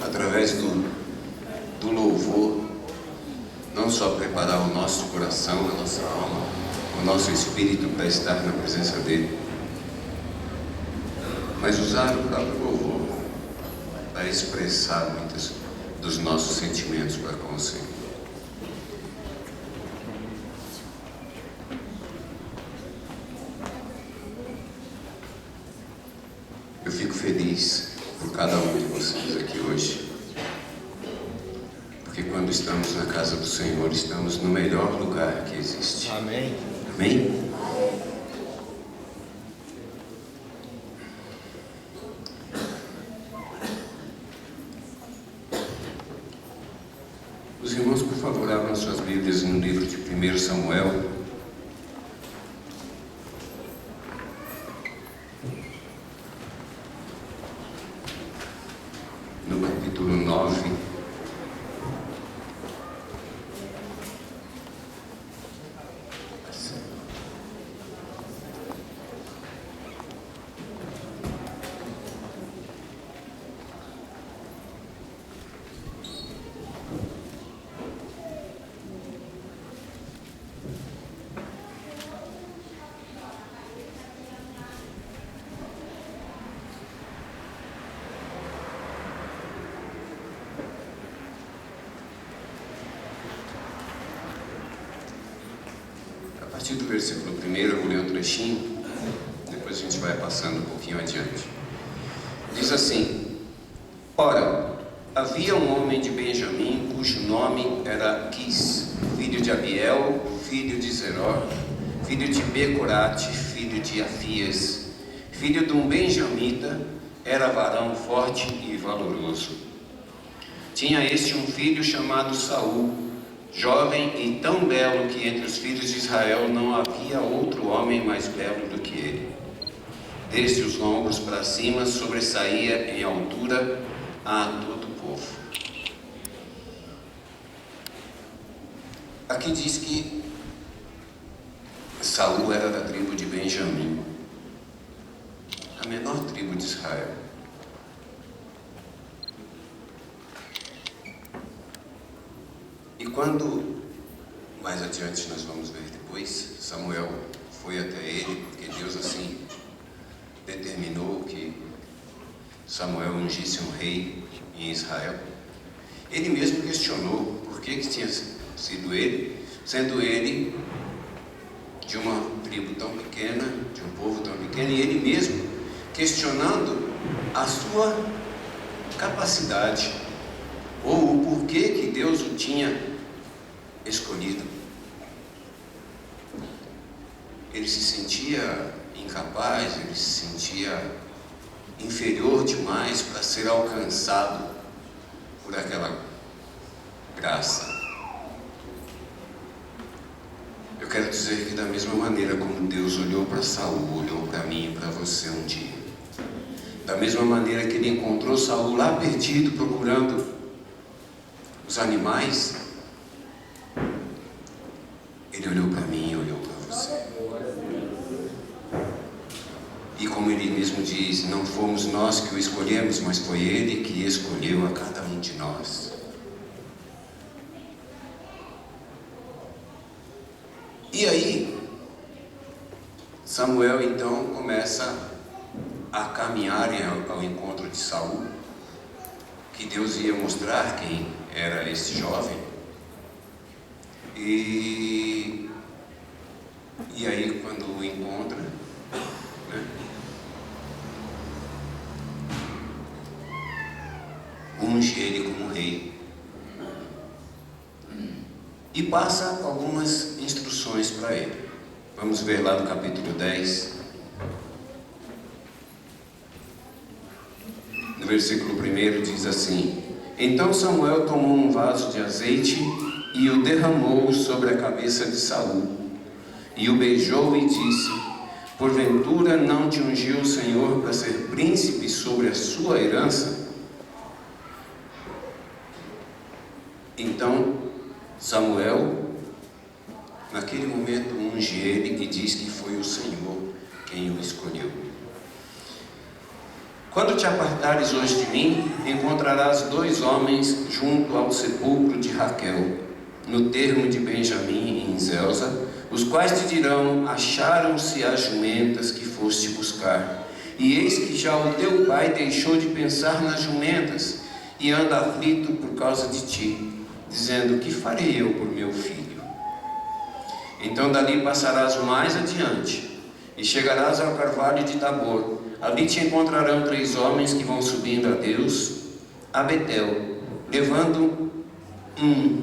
através do louvor, não só preparar o nosso coração, a nossa alma, o nosso espírito para estar na presença dele, mas usar o próprio louvor para expressar muitos dos nossos sentimentos para com o Senhor. Eu fico feliz por cada um de vocês aqui hoje, porque quando estamos na casa do Senhor, estamos no melhor lugar que existe. Amém. Amém? Os irmãos, por favor, abram suas Bíblias no livro de 1 Samuel. No capítulo 9. A partir do versículo 1, eu vou ler um trechinho, depois a gente vai passando um pouquinho adiante. Diz assim: Ora, havia um homem de Benjamim, cujo nome era Quis, filho de Abiel, filho de Zeror, filho de Becorate, filho de Afias, filho de um benjamita, era varão forte e valoroso. Tinha este um filho chamado Saul, jovem e tão belo que entre os filhos de Israel não havia outro homem mais belo do que ele. Desde os ombros para cima sobressaía em altura a todo o povo. Aqui diz que Saul era da tribo de Benjamim, a menor tribo de Israel. E quando, mais adiante nós vamos ver depois, Samuel foi até ele, porque Deus assim determinou que Samuel ungisse um rei em Israel. Ele mesmo questionou por que tinha sido ele, sendo ele de uma tribo tão pequena, de um povo tão pequeno, e ele mesmo questionando a sua capacidade, ou o porquê que Deus o tinha escolhido. Ele se sentia incapaz, ele se sentia inferior demais para ser alcançado por aquela graça. Eu quero dizer que da mesma maneira como Deus olhou para Saul, olhou para mim e para você um dia, da mesma maneira que ele encontrou Saul lá perdido procurando os animais, ele olhou para mim e olhou para você. E como ele mesmo diz, não fomos nós que o escolhemos, mas foi ele que escolheu a cada um de nós. E aí, Samuel então começa a caminhar ao encontro de Saul, que Deus ia mostrar quem era esse jovem. E aí quando o encontra, né, unge ele como rei e passa algumas instruções para ele. Vamos ver lá no capítulo 10, no versículo 1 diz assim: Então Samuel tomou um vaso de azeite e o derramou sobre a cabeça de Saul, e o beijou e disse: Porventura não te ungiu o Senhor para ser príncipe sobre a sua herança? Então Samuel, naquele momento, unge ele e diz que foi o Senhor quem o escolheu. Quando te apartares hoje de mim, encontrarás 2 homens junto ao sepulcro de Raquel, no termo de Benjamim em Zelza, os quais te dirão: acharam-se as jumentas que foste buscar. E eis que já o teu pai deixou de pensar nas jumentas, e anda aflito por causa de ti, dizendo: que farei eu por meu filho? Então dali passarás mais adiante, e chegarás ao carvalho de Tabor. Ali te encontrarão 3 homens que vão subindo a Deus, a Betel, levando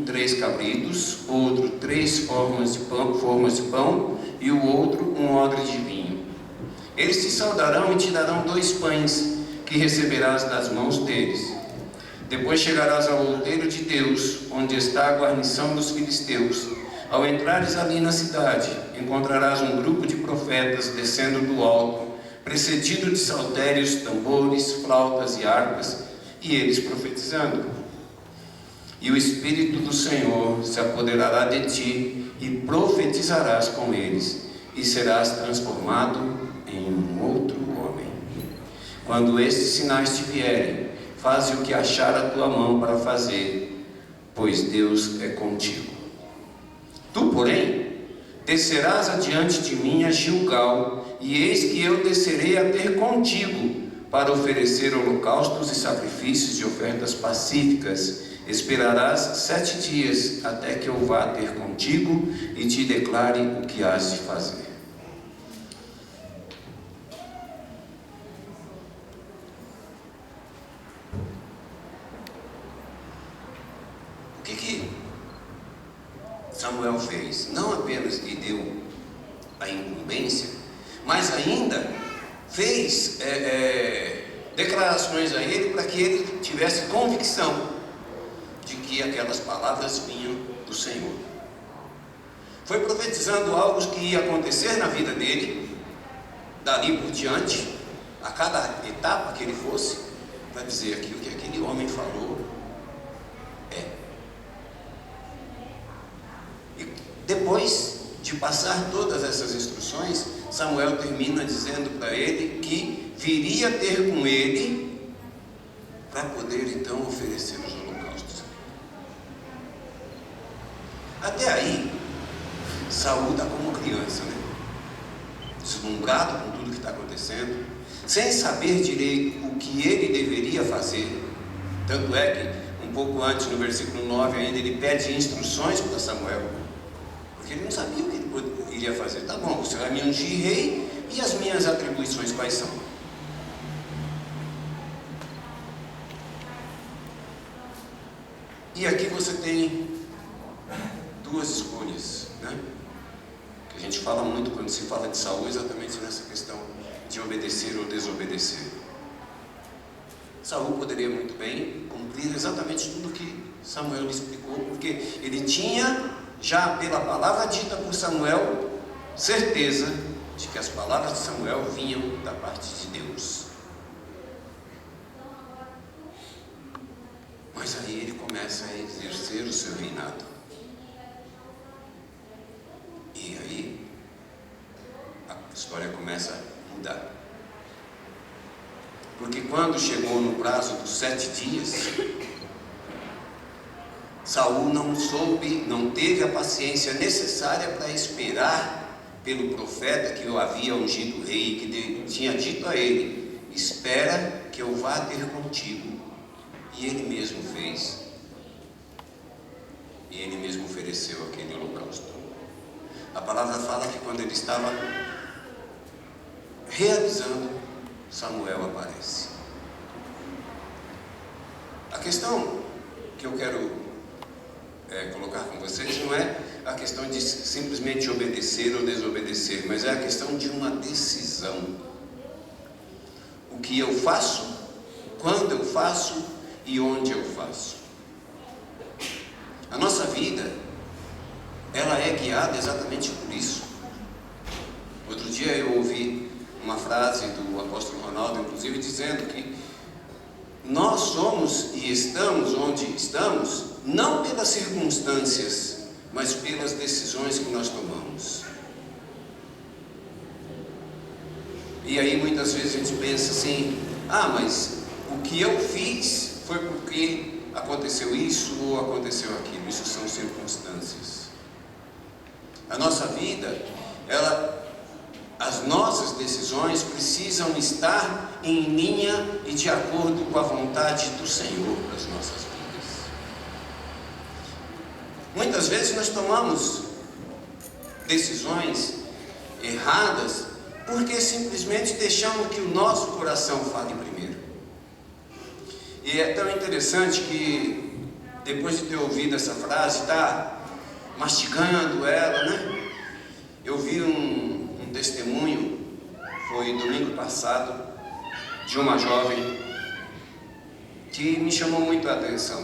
3 cabritos, outro 3 formas de pão, e o outro um odre de vinho. Eles te saudarão e te darão 2 pães, que receberás das mãos deles. Depois chegarás ao outeiro de Deus, onde está a guarnição dos filisteus. Ao entrares ali na cidade, encontrarás um grupo de profetas descendo do alto, precedido de saltérios, tambores, flautas e harpas, e eles profetizando. E o Espírito do Senhor se apoderará de ti, e profetizarás com eles, e serás transformado em um outro homem. Quando estes sinais te vierem, faze o que achar a tua mão para fazer, pois Deus é contigo. Tu, porém, descerás adiante de mim a Gilgal, e eis que eu descerei a ter contigo, para oferecer holocaustos e sacrifícios de ofertas pacíficas. Esperarás 7 dias, até que eu vá ter contigo e te declare o que has de fazer. O que Samuel fez? Não apenas lhe deu a incumbência, mas ainda fez declarações a ele, para que ele tivesse convicção de que aquelas palavras vinham do Senhor. Foi profetizando algo que ia acontecer na vida dele, dali por diante, a cada etapa que ele fosse, para dizer aquilo que aquele homem falou é. E depois de passar todas essas instruções, Samuel termina dizendo para ele que viria ter com ele para poder então oferecer os holocaustos. Até aí, Saul está como criança, né? Deslumbrado com tudo que está acontecendo, sem saber direito o que ele deveria fazer. Tanto é que, um pouco antes, no versículo 9 ainda, ele pede instruções para Samuel, porque ele não sabia o que ele iria fazer. Tá bom, você vai me ungir rei, e as minhas atribuições quais são? E aqui você tem 2 escolhas, né? Que a gente fala muito quando se fala de Saul, exatamente nessa questão de obedecer ou desobedecer. Saul poderia muito bem cumprir exatamente tudo que Samuel lhe explicou, porque ele tinha, já pela palavra dita por Samuel, certeza de que as palavras de Samuel vinham da parte de Deus. Mas aí ele começa a exercer o seu reinado. E aí a história começa a mudar. Porque quando chegou no prazo dos 7 dias, Saul não teve a paciência necessária para esperar pelo profeta que o havia ungido rei, que tinha dito a ele: espera que eu vá ter contigo. E ele mesmo fez. E ele mesmo ofereceu aquele holocausto. A palavra fala que quando ele estava realizando, Samuel aparece. A questão que eu quero colocar com vocês não é a questão de simplesmente obedecer ou desobedecer, mas é a questão de uma decisão. O que eu faço, quando eu faço e onde eu faço. A nossa vida, ela é guiada exatamente por isso. Outro dia eu ouvi uma frase do apóstolo Ronaldo, inclusive, dizendo que nós somos e estamos onde estamos, não pelas circunstâncias, mas pelas decisões que nós tomamos. E aí muitas vezes a gente pensa assim: Ah, mas o que eu fiz foi porque aconteceu isso ou aconteceu aquilo. Isso são circunstâncias. A nossa vida, as nossas decisões precisam estar em linha e de acordo com a vontade do Senhor para as nossas vidas. Muitas vezes nós tomamos decisões erradas porque simplesmente deixamos que o nosso coração fale primeiro. E é tão interessante que depois de ter ouvido essa frase, está mastigando ela, né? Eu vi um testemunho, foi domingo passado, de uma jovem que me chamou muito a atenção.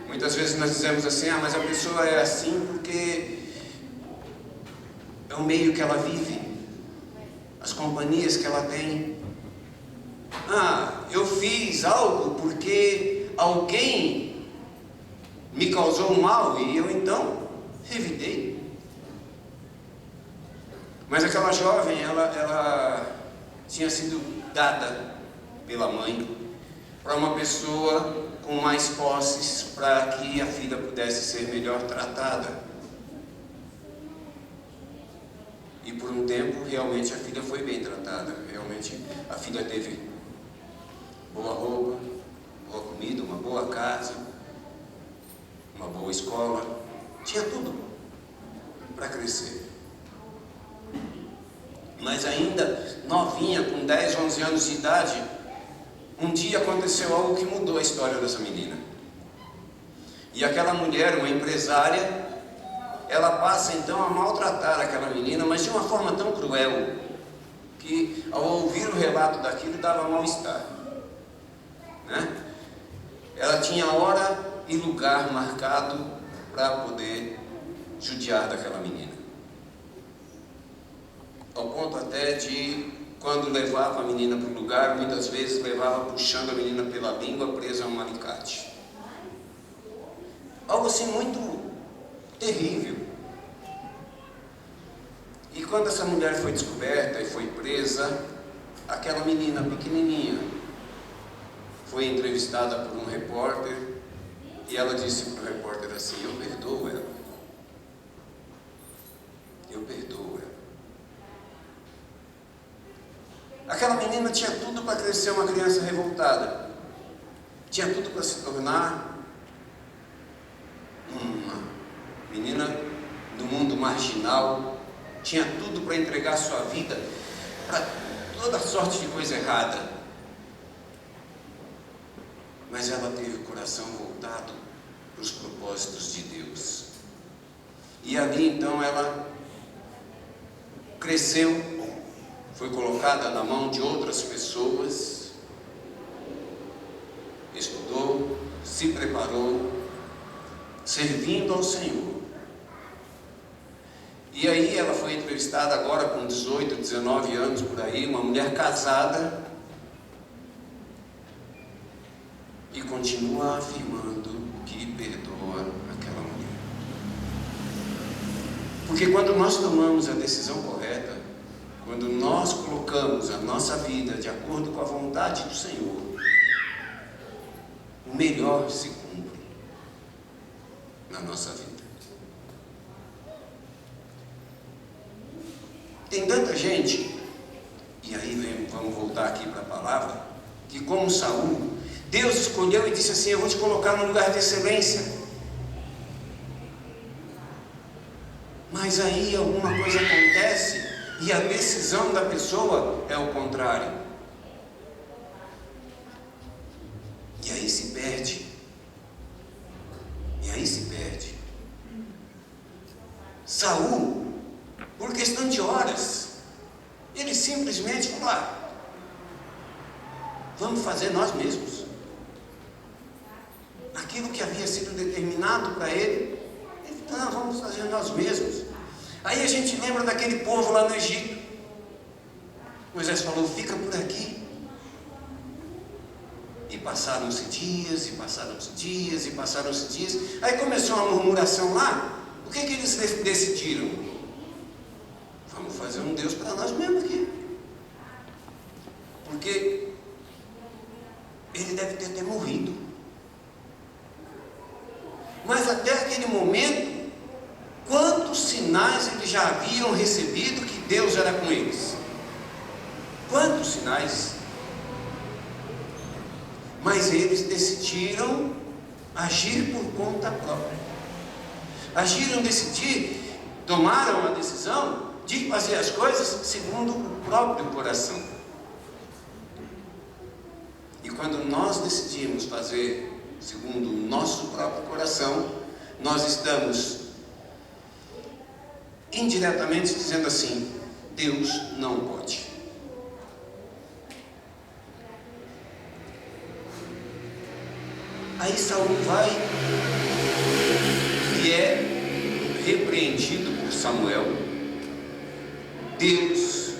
Muitas vezes nós dizemos assim, mas a pessoa é assim porque é o meio que ela vive, as companhias que ela tem. Eu fiz algo porque alguém me causou mal e eu então revidei. Mas aquela jovem, ela tinha sido dada pela mãe para uma pessoa com mais posses, para que a filha pudesse ser melhor tratada. E por um tempo, realmente, a filha foi bem tratada. Realmente, a filha teve boa roupa, boa comida, uma boa casa, uma boa escola. Tinha tudo para crescer. Mas ainda novinha, com 10, 11 anos de idade, um dia aconteceu algo que mudou a história dessa menina. E aquela mulher, uma empresária, ela passa então a maltratar aquela menina, mas de uma forma tão cruel, que ao ouvir o relato daquilo dava mal-estar, né? Ela tinha hora e lugar marcado para poder judiar daquela menina. Ao ponto até de, quando levava a menina para o lugar, muitas vezes levava puxando a menina pela língua, presa a um alicate. Algo assim muito terrível. E quando essa mulher foi descoberta e foi presa, aquela menina pequenininha foi entrevistada por um repórter e ela disse para o repórter assim: eu perdoo ela. Eu perdoo ela. Aquela menina tinha tudo para crescer uma criança revoltada. Tinha tudo para se tornar uma menina do mundo marginal. Tinha tudo para entregar sua vida para toda sorte de coisa errada. Mas ela teve o coração voltado para os propósitos de Deus. E ali então ela cresceu, foi colocada na mão de outras pessoas, estudou, se preparou, servindo ao Senhor. E aí ela foi entrevistada agora com 18, 19 anos por aí, uma mulher casada, e continua afirmando que perdoa aquela mulher. Porque quando nós tomamos a decisão correta, quando nós colocamos a nossa vida de acordo com a vontade do Senhor, o melhor se cumpre na nossa vida. Tem tanta gente, e aí vamos voltar aqui para a palavra, que como Saul, Deus escolheu e disse assim: eu vou te colocar num lugar de excelência. Mas aí alguma coisa acontece e a decisão da pessoa é o contrário. E aí se perde. E aí se perde. Saul, por questão de horas, ele simplesmente falou: vamos fazer nós mesmos. Aquilo que havia sido determinado para ele, ele falou: não, vamos fazer nós mesmos. Aí a gente lembra daquele povo lá no Egito. Moisés falou: fica por aqui. E passaram-se dias, e passaram-se dias, e passaram-se dias. Aí começou uma murmuração lá. O que eles decidiram? Vamos fazer um Deus para nós mesmos aqui. Porque ele deve ter até morrido. Mas até aquele momento, quantos sinais eles já haviam recebido que Deus era com eles? Quantos sinais? Mas eles decidiram agir por conta própria. Tomaram a decisão de fazer as coisas segundo o próprio coração. E quando nós decidimos fazer segundo o nosso próprio coração, nós estamos indiretamente dizendo assim: Deus não pode. Aí Saul vai e é repreendido por Samuel. Deus,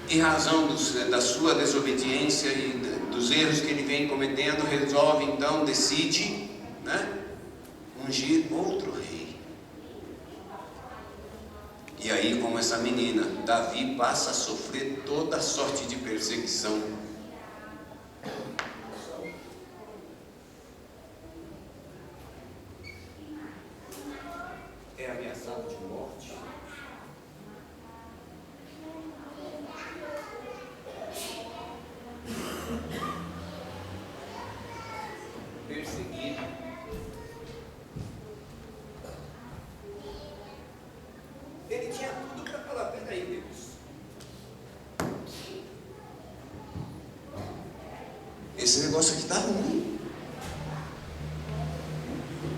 em razão da sua desobediência e dos erros que ele vem cometendo, resolve então, decide, ungir outro rei. E aí, como essa menina, Davi passa a sofrer toda a sorte de perseguição. É ameaçado de morte. Perseguido. Ele tinha tudo para falar: peraí, Deus, esse negócio aqui está ruim.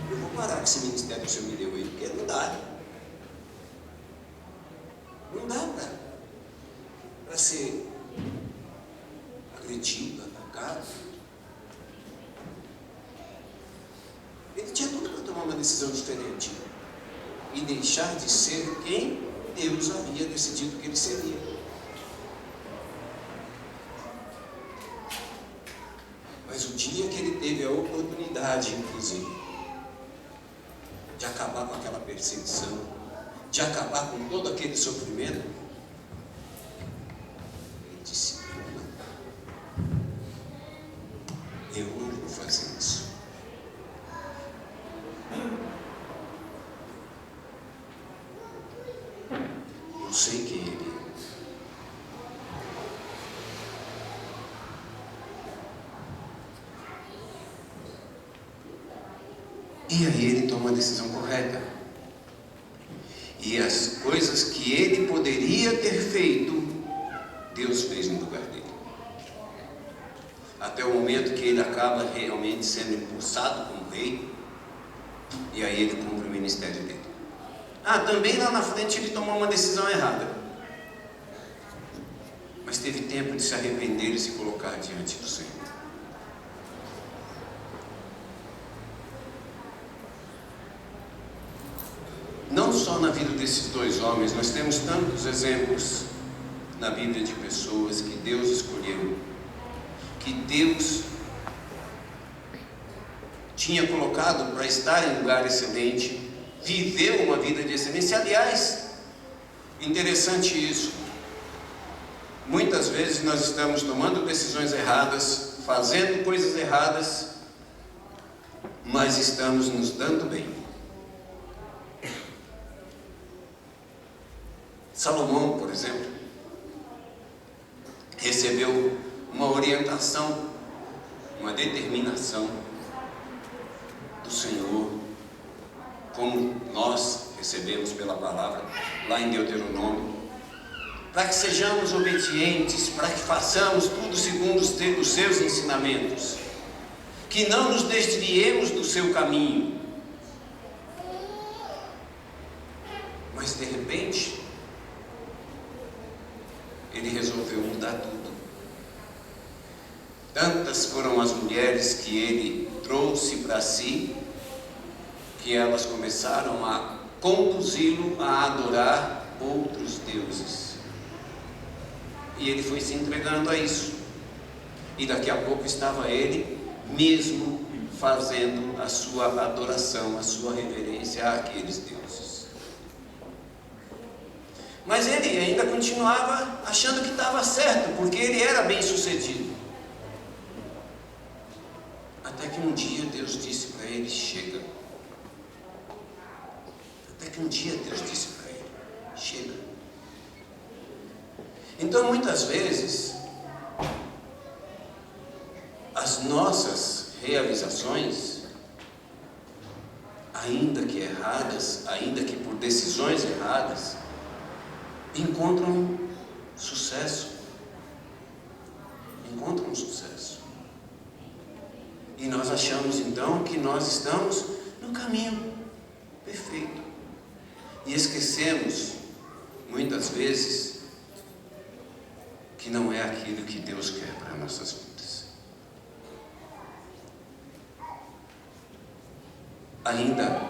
Eu vou parar com esse ministério que o Senhor me deu aí, porque não dá. Não dá para ser agredido, atacado. Ele tinha tudo para tomar uma decisão diferente e deixar de ser quem Deus havia decidido que ele seria. Mas o dia que ele teve a oportunidade, inclusive, de acabar com aquela perseguição, de acabar com todo aquele sofrimento, ele disse: eu não vou fazer isso. Eu sei quem ele é. E aí ele toma a decisão correta. E as coisas que ele poderia ter feito, Deus fez no lugar dele. Até o momento que ele acaba realmente sendo impulsado como rei. E aí ele cumpre o ministério dele. Também lá na frente ele tomou uma decisão errada. Mas teve tempo de se arrepender e se colocar diante do Senhor. Não só na vida desses dois homens, nós temos tantos exemplos na Bíblia de pessoas que Deus escolheu, que Deus tinha colocado para estar em lugar excelente, viveu uma vida de excelência. Aliás, interessante isso, muitas vezes nós estamos tomando decisões erradas, fazendo coisas erradas, mas estamos nos dando bem. Salomão, por exemplo, recebeu uma orientação, uma determinação do Senhor, como nós recebemos pela palavra lá em Deuteronômio, para que sejamos obedientes, para que façamos tudo segundo os seus ensinamentos, que não nos desviemos do seu caminho. Mas de repente ele resolveu mudar tudo. Tantas foram as mulheres que ele trouxe para si, que elas começaram a conduzi-lo a adorar outros deuses. E ele foi se entregando a isso. E daqui a pouco estava ele mesmo fazendo a sua adoração, a sua reverência àqueles deuses. Mas ele ainda continuava achando que estava certo, porque ele era bem sucedido. que um dia Deus disse para ele: chega. Até que um dia Deus disse para ele: chega. Então, muitas vezes, as nossas realizações, ainda que erradas, ainda que por decisões erradas, encontram sucesso. Encontram sucesso. E nós achamos então que nós estamos no caminho perfeito. E esquecemos, muitas vezes, que não é aquilo que Deus quer para nossas vidas. Ainda,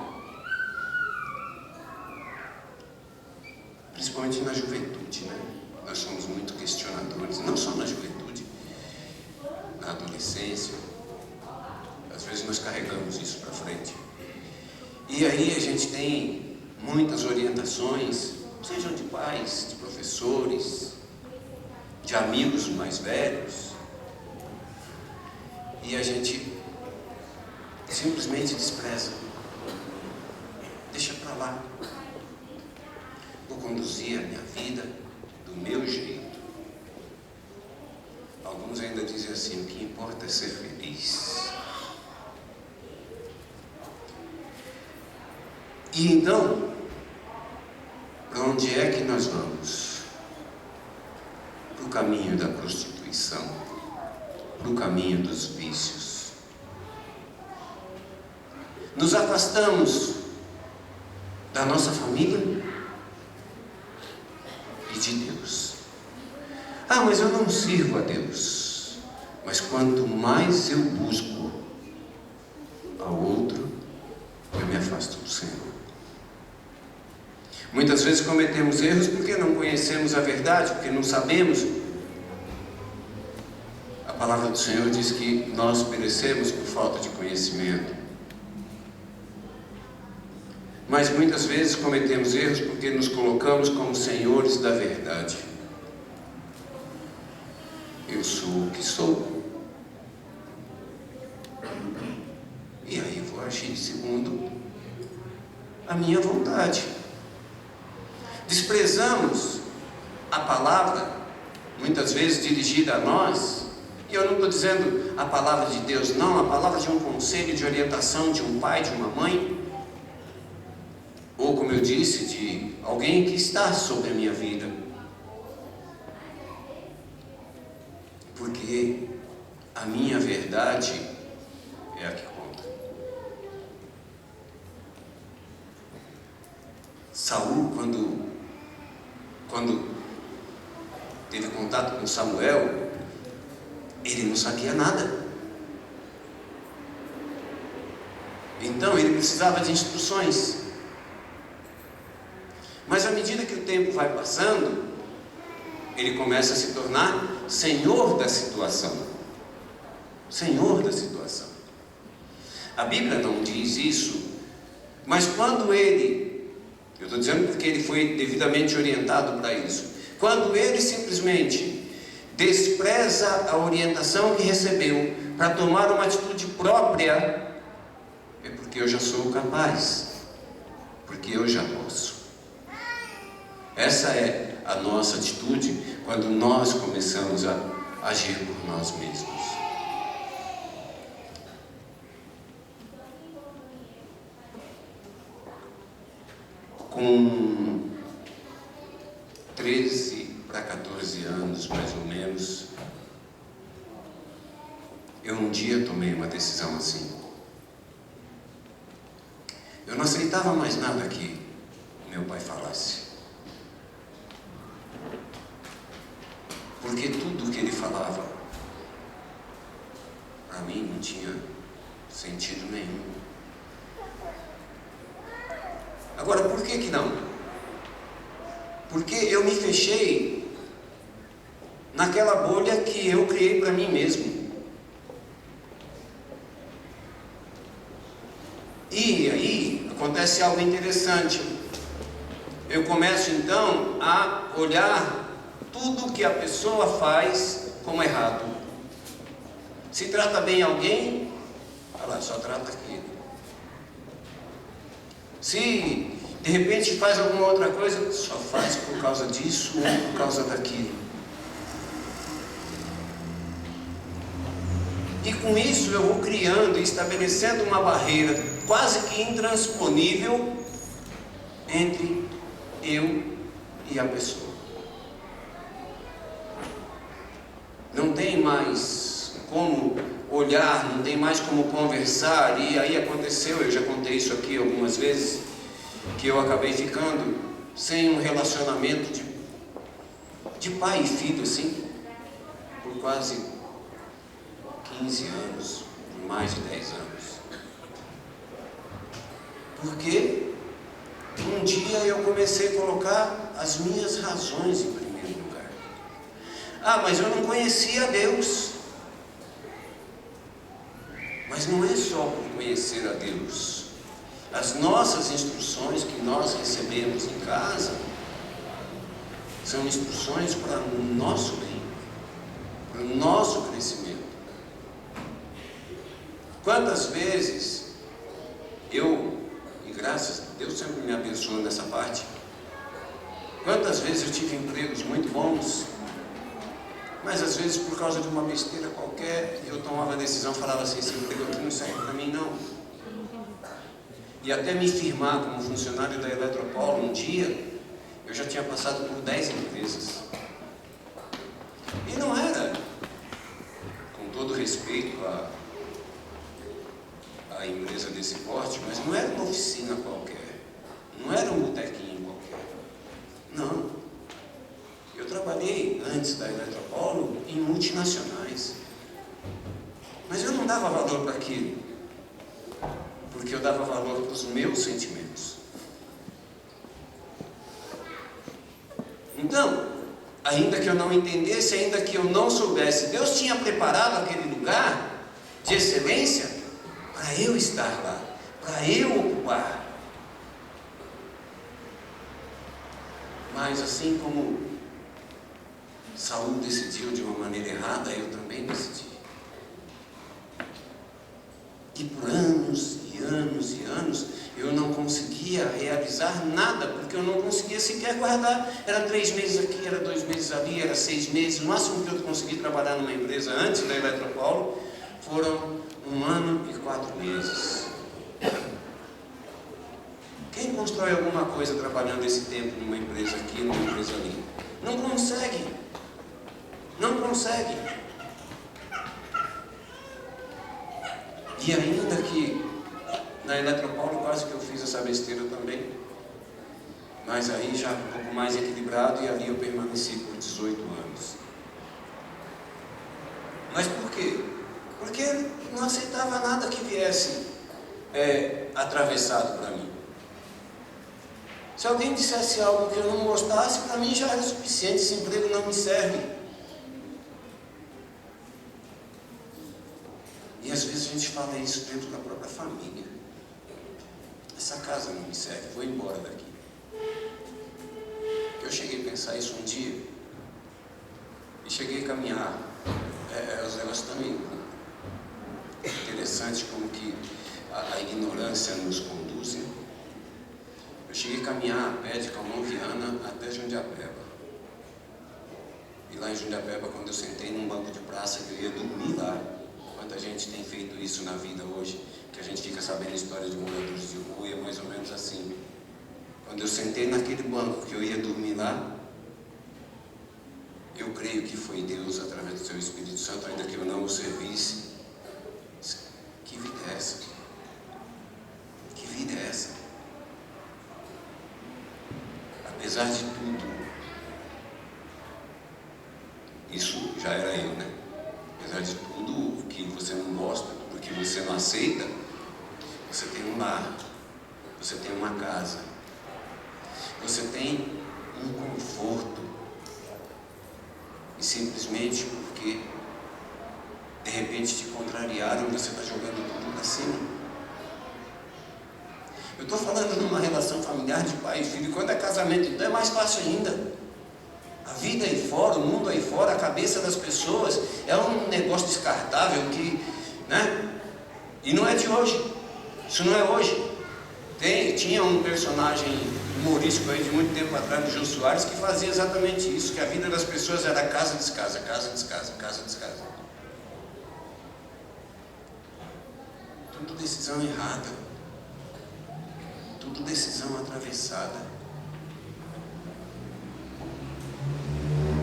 principalmente na juventude, né? Nós somos muito questionadores, não só na juventude, na adolescência. Às vezes nós carregamos isso para frente. E aí a gente tem muitas orientações, sejam de pais, de professores, de amigos mais velhos, e a gente simplesmente despreza. Deixa para lá. Vou conduzir a minha vida do meu jeito. Alguns ainda dizem assim: o que importa é ser feliz. E então, para onde é que nós vamos? Para o caminho da prostituição, para o caminho dos vícios. Nos afastamos da nossa família e de Deus. Ah, mas eu não sirvo a Deus. Mas quanto mais eu busco ao outro, eu me afasto do Senhor. Muitas vezes cometemos erros porque não conhecemos a verdade, porque não sabemos. A palavra do Senhor diz que nós perecemos por falta de conhecimento. Mas muitas vezes cometemos erros porque nos colocamos como senhores da verdade. Eu sou o que sou. E aí vou agir segundo a minha vontade. Desprezamos a palavra, muitas vezes dirigida a nós, e eu não estou dizendo a palavra de Deus, não, a palavra de um conselho, de orientação, de um pai, de uma mãe, ou como eu disse, de alguém que está sobre a minha vida. Porque a minha verdade é a que conta. Saul, quando teve contato com Samuel, ele não sabia nada. Então ele precisava de instruções. Mas à medida que o tempo vai passando, ele começa a se tornar senhor da situação. Senhor da situação. A Bíblia não diz isso, mas quando eu estou dizendo porque ele foi devidamente orientado para isso. Quando ele simplesmente despreza a orientação que recebeu para tomar uma atitude própria, é porque eu já sou capaz, porque eu já posso. Essa é a nossa atitude quando nós começamos a agir por nós mesmos. Com 13 para 14 anos, mais ou menos, eu um dia tomei uma decisão assim. Eu não aceitava mais nada que meu pai falasse. Porque tudo que ele falava, para mim, não tinha sentido nenhum. Agora, por que não? Porque eu me fechei naquela bolha que eu criei para mim mesmo. E aí, acontece algo interessante. Eu começo então a olhar tudo que a pessoa faz como errado. Se trata bem alguém, Olha lá, só trata aquilo. Se de repente faz alguma outra coisa, só faz por causa disso ou por causa daquilo. E com isso eu vou criando e estabelecendo uma barreira quase que intransponível entre eu e a pessoa. Não tem mais como olhar, não tem mais como conversar. E aí aconteceu, eu já contei isso aqui algumas vezes, que eu acabei ficando sem um relacionamento de pai e filho, assim, por quase 15 anos, por mais de 10 anos. Porque um dia eu comecei a colocar as minhas razões em primeiro lugar. Ah, mas eu não conhecia Deus. Mas não é só por conhecer a Deus. As nossas instruções que nós recebemos em casa são instruções para o nosso bem, para o nosso crescimento. Quantas vezes eu, e graças a Deus sempre me abençoou nessa parte, quantas vezes eu tive empregos muito bons, mas às vezes por causa de uma besteira qualquer, eu tomava a decisão, falava assim, esse emprego aqui não serve para mim não. E até me firmar como funcionário da Eletropaulo, um dia, eu já tinha passado por 10 empresas. E não era, com todo respeito a empresa desse porte, mas não era uma oficina qualquer, não era um botequinho qualquer. Não. Eu trabalhei antes da Eletropaulo em multinacionais. Mas eu não dava valor para aquilo, porque eu dava valor para os meus sentimentos. Então, ainda que eu não entendesse, ainda que eu não soubesse, Deus tinha preparado aquele lugar de excelência para eu estar lá, para eu ocupar. Mas assim como Saul decidiu de uma maneira errada, eu também decidi. E por anos e anos e anos, eu não conseguia realizar nada, porque eu não conseguia sequer guardar. Era 3 meses aqui, era 2 meses ali, era 6 meses. O máximo que eu consegui trabalhar numa empresa antes da Eletropaulo foram 1 ano e 4 meses. Quem constrói alguma coisa trabalhando esse tempo numa empresa aqui, numa empresa ali? Não consegue. Não consegue. E ainda que na Eletropaulo quase que eu fiz essa besteira também, mas aí já um pouco mais equilibrado, e ali eu permaneci por 18 anos. Mas por quê? Porque não aceitava nada que viesse atravessado para mim. Se alguém dissesse algo que eu não gostasse, para mim já era suficiente, esse emprego não me serve. E às vezes a gente fala isso dentro da própria família. Essa casa não me serve, vou embora daqui. Eu cheguei a pensar isso um dia, e cheguei a caminhar. Os negócios também interessantes, como que a ignorância nos conduz. Eu cheguei a caminhar a pé de Calmon Viana até Jundiapeba. E lá em Jundiapeba, quando eu sentei num banco de praça, que eu ia dormir lá. Quanta gente tem feito isso na vida hoje, que a gente fica sabendo histórias de moradores de rua, é mais ou menos assim. Quando eu sentei naquele banco que eu ia dormir lá, eu creio que foi Deus, através do seu Espírito Santo, ainda que eu não o servisse. Que vida é essa? Que vida é essa? Apesar de tudo, isso já era eu, né? Apesar de tudo que você não gosta, tudo que você não aceita, você tem um lar, você tem uma casa, você tem um conforto. E simplesmente porque de repente te contrariaram, você está jogando tudo para cima. Eu estou falando numa relação familiar de pai e filho. Quando é casamento, então é mais fácil ainda. A vida aí fora, o mundo aí fora, a cabeça das pessoas é um negócio descartável que, né? E não é de hoje. Isso não é hoje. Tinha um personagem humorístico aí de muito tempo atrás, do Jô Soares, que fazia exatamente isso, que a vida das pessoas era casa, descasa, casa, descasa, casa, descasa. Tudo decisão errada. Tudo decisão atravessada.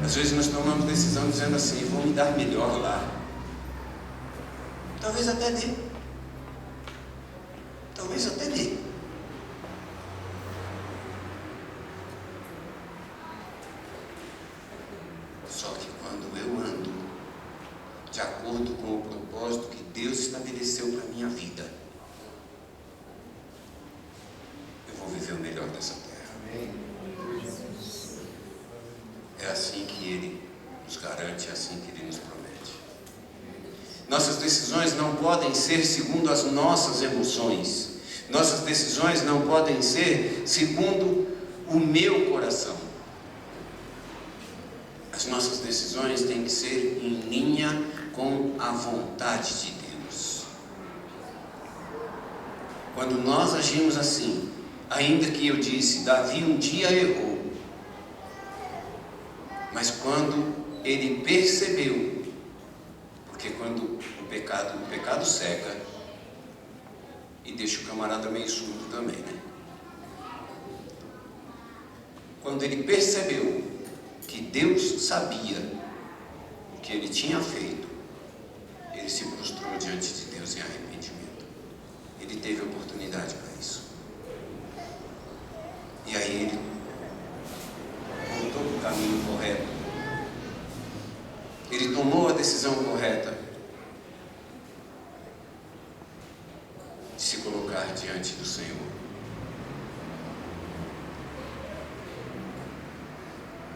Às vezes nós tomamos decisão dizendo assim: vou me dar melhor lá. Talvez até dê. Talvez até dê. Só que quando eu ando de acordo com o propósito que Deus estabeleceu para a minha vida, eu vou viver o melhor dessa terra. É assim que Ele nos garante, é assim que Ele nos promete. Nossas decisões não podem ser segundo as nossas emoções. Nossas decisões não podem ser segundo o meu coração. As nossas decisões têm que ser em linha com a vontade de Deus. Quando nós agimos assim, ainda que eu disse, Davi um dia errou, mas quando ele percebeu, porque quando o pecado cega e deixa o camarada meio surdo também, né? Quando ele percebeu que Deus sabia o que ele tinha feito, ele se prostrou diante de Deus em arrependimento. Ele teve oportunidade para isso. E aí ele voltou para o caminho correto. Ele tomou a decisão correta de se colocar diante do Senhor.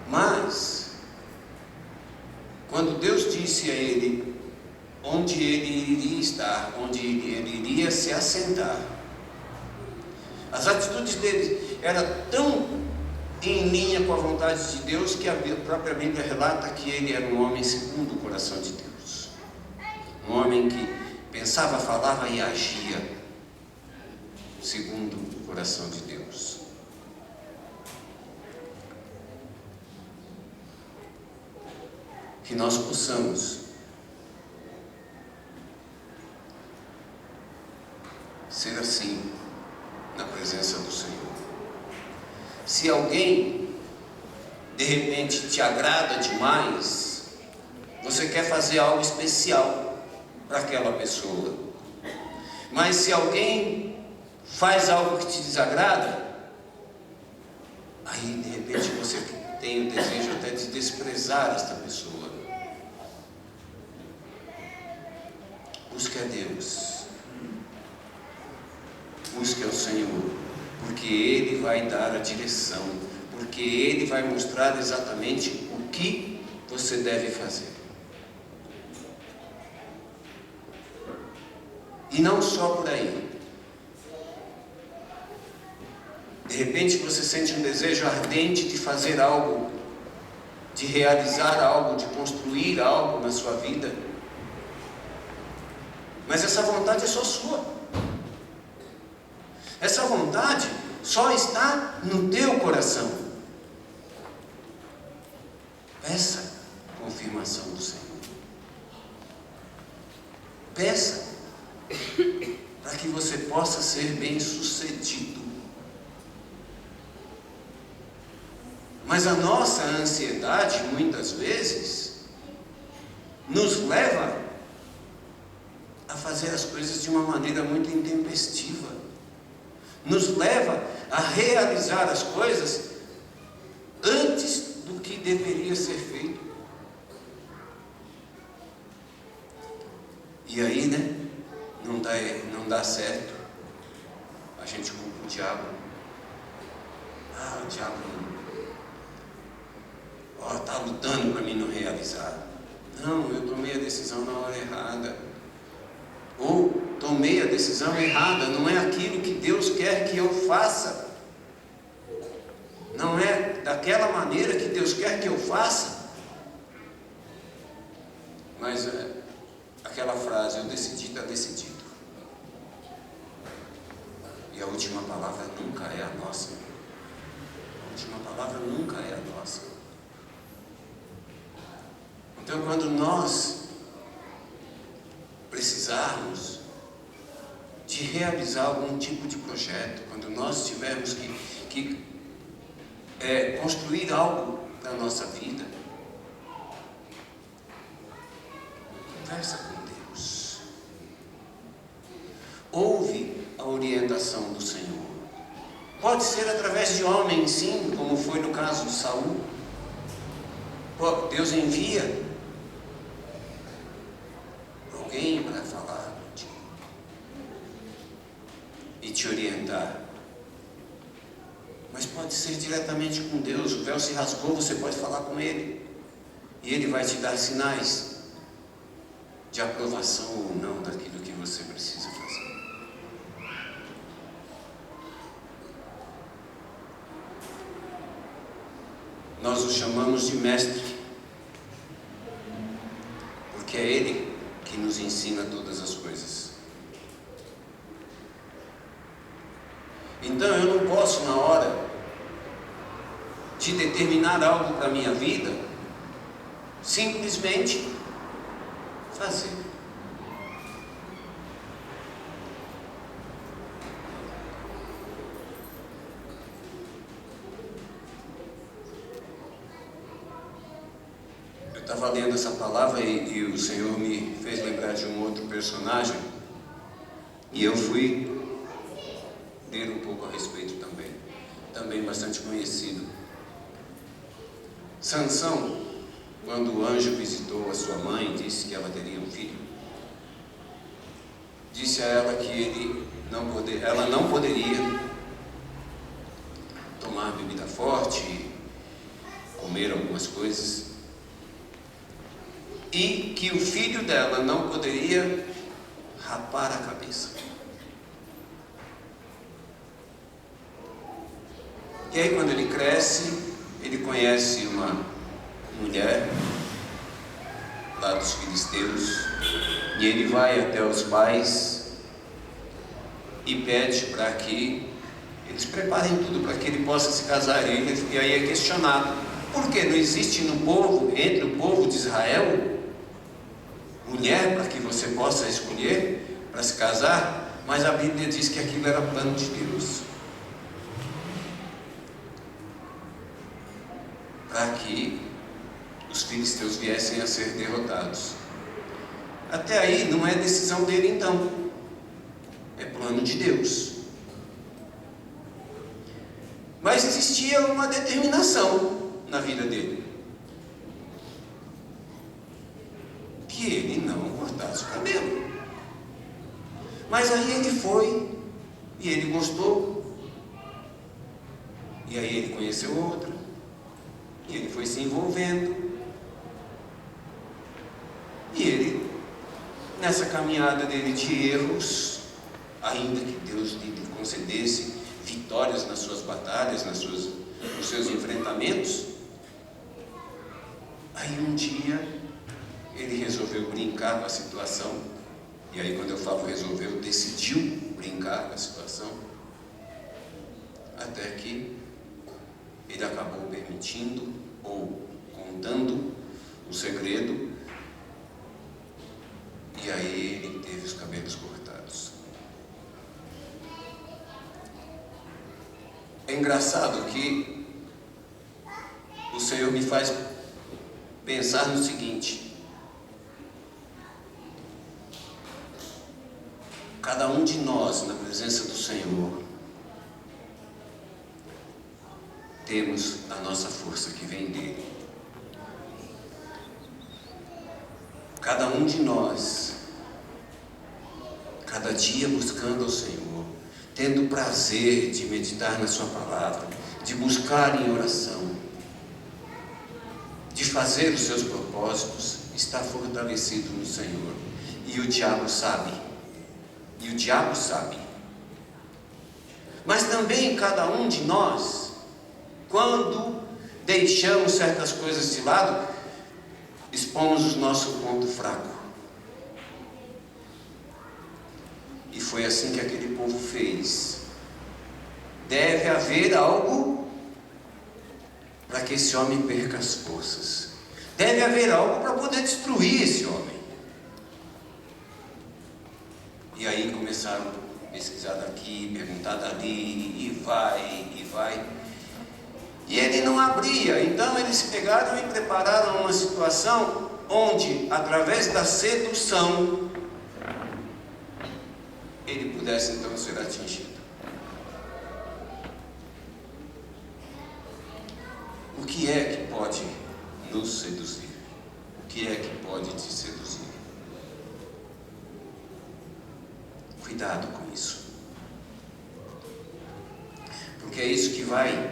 Mas, quando Deus disse a ele onde ele iria estar, onde ele iria se assentar, as atitudes dele eram tão em linha com a vontade de Deus que a própria Bíblia relata que ele era um homem segundo o coração de Deus. Um homem que pensava, falava e agia segundo o coração de Deus. Que nós possamos ser assim na presença do Senhor. Se alguém de repente te agrada demais, você quer fazer algo especial para aquela pessoa. Mas se alguém faz algo que te desagrada, aí de repente você tem o desejo até de desprezar esta pessoa. Busque a Deus, busque ao Senhor, porque Ele vai dar a direção, porque Ele vai mostrar exatamente o que você deve fazer. E não só por aí. De repente você sente um desejo ardente de fazer algo, de realizar algo, de construir algo na sua vida. Mas essa vontade é só sua. Essa vontade só está no teu coração. Peça confirmação do Senhor. Peça para que você possa ser bem-sucedido. Mas a nossa ansiedade, muitas vezes, nos leva a fazer as coisas de uma maneira muito intempestiva. Nos leva a realizar as coisas antes do que deveria ser feito. E aí, né? Não dá certo. A gente culpa o diabo. O diabo está lutando para mim não realizar. Não, eu tomei a decisão na hora errada. Ou tomei a decisão errada, não é aquilo que Deus quer que eu faça. Não é daquela maneira que Deus quer que eu faça. Mas aquela frase, eu decidi, está decidido. a última palavra nunca é a nossa. A última palavra nunca é a nossa. Então, quando nós precisarmos de realizar algum tipo de projeto, quando nós tivermos que construir algo para a nossa vida, conversa com Deus. Ouve a orientação do Senhor. Pode ser através de homens, sim, como foi no caso de Saul. Deus envia alguém para falar contigo e te orientar. Mas pode ser diretamente com Deus. O véu se rasgou, você pode falar com Ele. E Ele vai te dar sinais de aprovação ou não daquilo que você precisa fazer. Nós o chamamos de mestre, porque é Ele que nos ensina todas as coisas. Então eu não posso, na hora de determinar algo para a minha vida, simplesmente fazer. Eu estava lendo essa palavra e o Senhor me fez lembrar de um outro personagem, e eu fui ler um pouco a respeito também bastante conhecido. Sansão, quando o anjo visitou a sua mãe e disse que ela teria um filho, disse a ela que ela não poderia tomar bebida forte, comer algumas coisas, e que o filho dela não poderia rapar a cabeça. E aí, quando ele cresce, ele conhece uma mulher lá dos filisteus, e ele vai até os pais e pede para que eles preparem tudo para que ele possa se casar. E aí é questionado: por que não existe no povo, entre o povo de Israel, mulher para que você possa escolher para se casar? Mas a Bíblia diz que aquilo era plano de Deus, para que os filisteus viessem a ser derrotados. Até aí não é decisão dele, então, é plano de Deus. Mas existia uma determinação na vida dele, que ele não cortasse o cabelo. Mas aí ele foi, e ele gostou, e aí ele conheceu outra, e ele foi se envolvendo, e ele, nessa caminhada dele de erros, ainda que Deus lhe concedesse vitórias nas suas batalhas, nos seus enfrentamentos, aí um dia ele resolveu brincar com a situação. E aí, quando eu falo resolveu, decidiu brincar com a situação, até que ele acabou permitindo ou contando o segredo, e aí ele teve os cabelos cortados. É engraçado que o Senhor me faz pensar no seguinte: cada um de nós, na presença do Senhor, temos a nossa força que vem dele. Cada um de nós, cada dia buscando ao Senhor, tendo prazer de meditar na sua palavra, de buscar em oração, de fazer os seus propósitos, está fortalecido no Senhor. E o diabo sabe. Mas também cada um de nós, quando deixamos certas coisas de lado, expomos o nosso ponto fraco. E foi assim que aquele povo fez. Deve haver algo para que esse homem perca as forças. Deve haver algo para poder destruir esse homem. E aí começaram a pesquisar daqui, perguntar dali, e vai. E ele não abria. Então eles pegaram e prepararam uma situação onde, através da sedução, ele pudesse então ser atingido. O que é que pode nos seduzir? O que é que pode te seduzir? Cuidado com isso. Porque é isso que vai,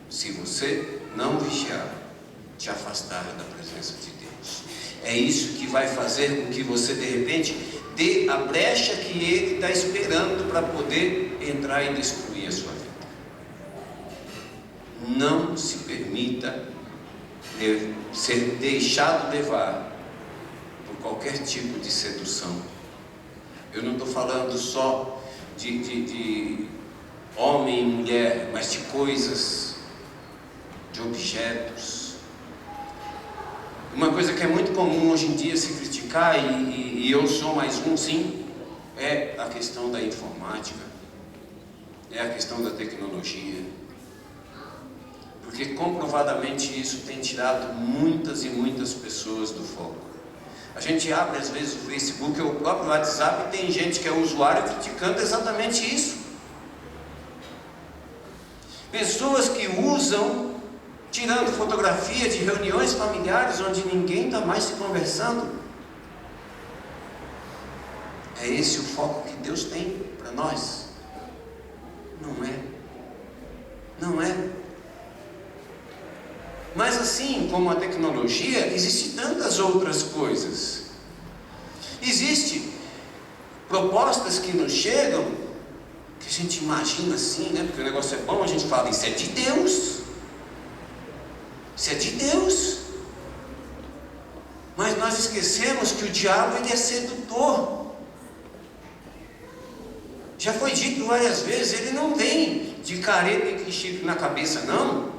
se você não vigiar, te afastar da presença de Deus. É isso que vai fazer com que você, de repente, dê a brecha que Ele está esperando para poder entrar e destruir a sua vida. Não se permita ser deixado levar por qualquer tipo de sedução. Eu não estou falando só de homem e mulher, mas de coisas, de objetos. Uma coisa que é muito comum hoje em dia se criticar, e eu sou mais um, sim, é a questão da informática, é a questão da tecnologia. Porque comprovadamente isso tem tirado muitas e muitas pessoas do foco. A gente abre às vezes o Facebook ou o próprio WhatsApp e tem gente que é usuário criticando exatamente isso. Pessoas que usam, tirando fotografia de reuniões familiares onde ninguém está mais se conversando. É esse o foco que Deus tem para nós? Não é. Não é. Mas assim como a tecnologia, existem tantas outras coisas. Existem propostas que nos chegam, que a gente imagina assim, né? Porque o negócio é bom, a gente fala, isso é de Deus. Isso é de Deus. Mas nós esquecemos que o diabo, ele é sedutor. Já foi dito várias vezes, ele não vem de careta e chifre na cabeça, não.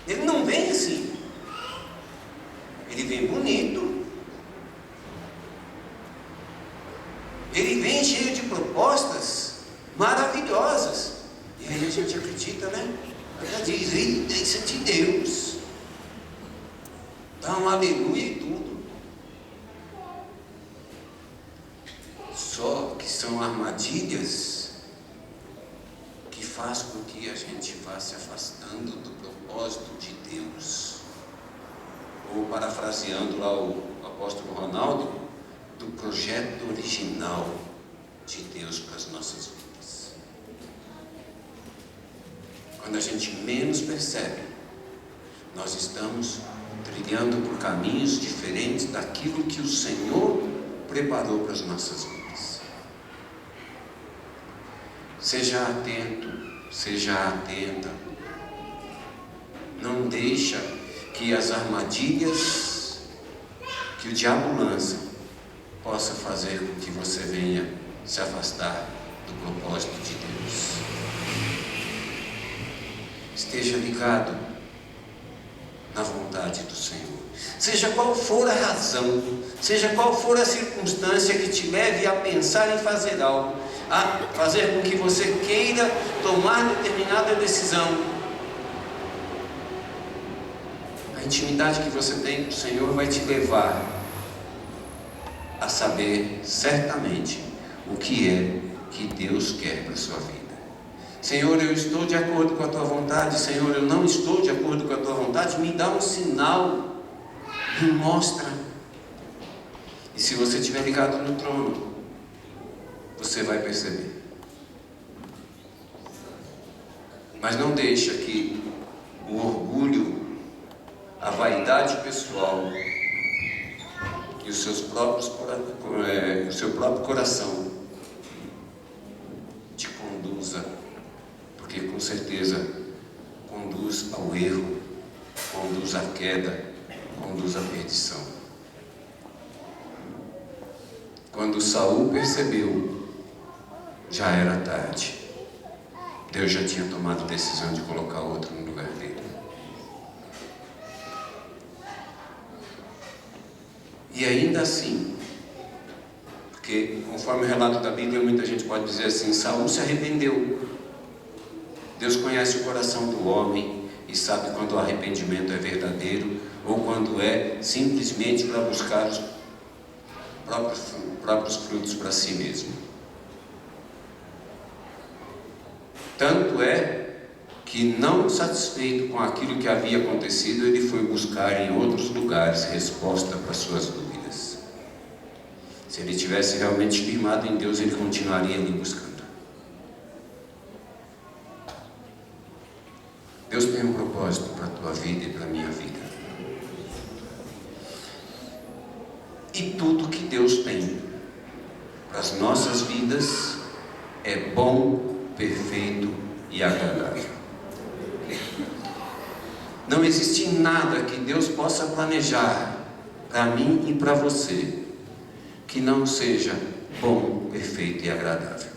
Ele não vem assim. Ele vem bonito. Ele vem cheio de propostas maravilhosas. E aí a gente acredita, né? Ela diz, isso é de Deus. Dá um aleluia e tudo. Só que são armadilhas que faz com que a gente vá se afastando do propósito de Deus. Ou parafraseando lá o apóstolo Ronaldo, do projeto original de Deus para as nossas vidas. Quando a gente menos percebe, nós estamos trilhando por caminhos diferentes daquilo que o Senhor preparou para as nossas vidas. Seja atento, seja atenta. Não deixa que as armadilhas que o diabo lança possa fazer com que você venha se afastar do propósito de Deus. Esteja ligado na vontade do Senhor. Seja qual for a razão, seja qual for a circunstância que te leve a pensar em fazer algo, a fazer com que você queira tomar determinada decisão, a intimidade que você tem com o Senhor vai te levar a saber certamente o que é que Deus quer para a sua vida. Senhor, eu estou de acordo com a tua vontade. Senhor, eu não estou de acordo com a tua vontade. Me dá um sinal, me mostra. E se você estiver ligado no trono, você vai perceber. Mas não deixa que o orgulho, a vaidade pessoal e os seus próprios, o seu próprio coração te conduza, porque com certeza conduz ao erro, conduz à queda, conduz à perdição. Quando Saul percebeu, já era tarde. Deus já tinha tomado a decisão de colocar outro no lugar dele. E ainda assim, porque conforme o relato da Bíblia, muita gente pode dizer assim: Saul se arrependeu. Deus conhece o coração do homem e sabe quando o arrependimento é verdadeiro ou quando é simplesmente para buscar os próprios frutos para si mesmo. Tanto é que, não satisfeito com aquilo que havia acontecido, ele foi buscar em outros lugares resposta para suas dúvidas. Se ele tivesse realmente firmado em Deus, ele continuaria ali buscando. Deus tem um propósito para a tua vida e para a minha vida. E tudo que Deus tem para as nossas vidas é bom, perfeito e agradável. Não existe nada que Deus possa planejar para mim e para você que não seja bom, perfeito e agradável.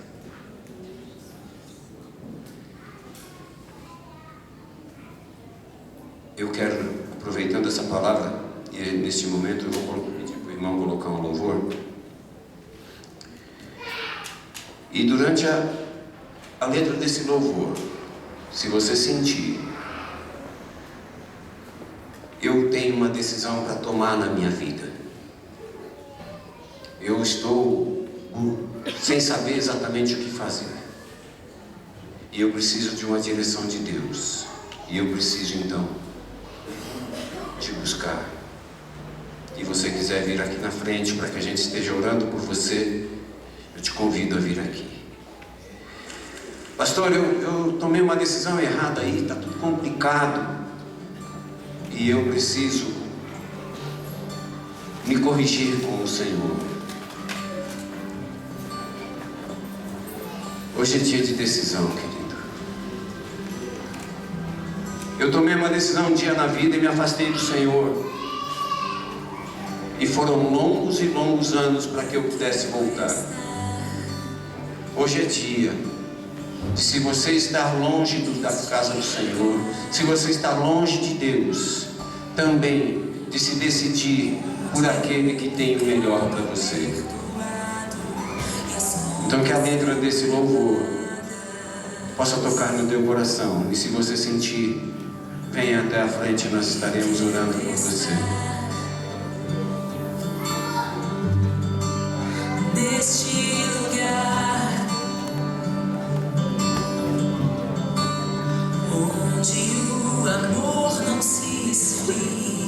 Eu quero, aproveitando essa palavra, e neste momento eu vou pedir para o irmão colocar um louvor. E durante a letra desse louvor, se você sentir, eu tenho uma decisão para tomar na minha vida. Eu estou sem saber exatamente o que fazer. E eu preciso de uma direção de Deus. E eu preciso então te buscar. E você quiser vir aqui na frente para que a gente esteja orando por você, eu te convido a vir aqui. Pastor, eu tomei uma decisão errada aí, está tudo complicado. E eu preciso me corrigir com o Senhor. Hoje é dia de decisão, querido. Eu tomei uma decisão um dia na vida e me afastei do Senhor. E foram longos e longos anos para que eu pudesse voltar. Hoje é dia de, se você está longe da casa do Senhor, se você está longe de Deus, também de se decidir por aquele que tem o melhor para você. Então que a letra desse louvor possa tocar no teu coração. E se você sentir, venha até a frente, nós estaremos orando por você. Neste lugar onde o amor não se esfria,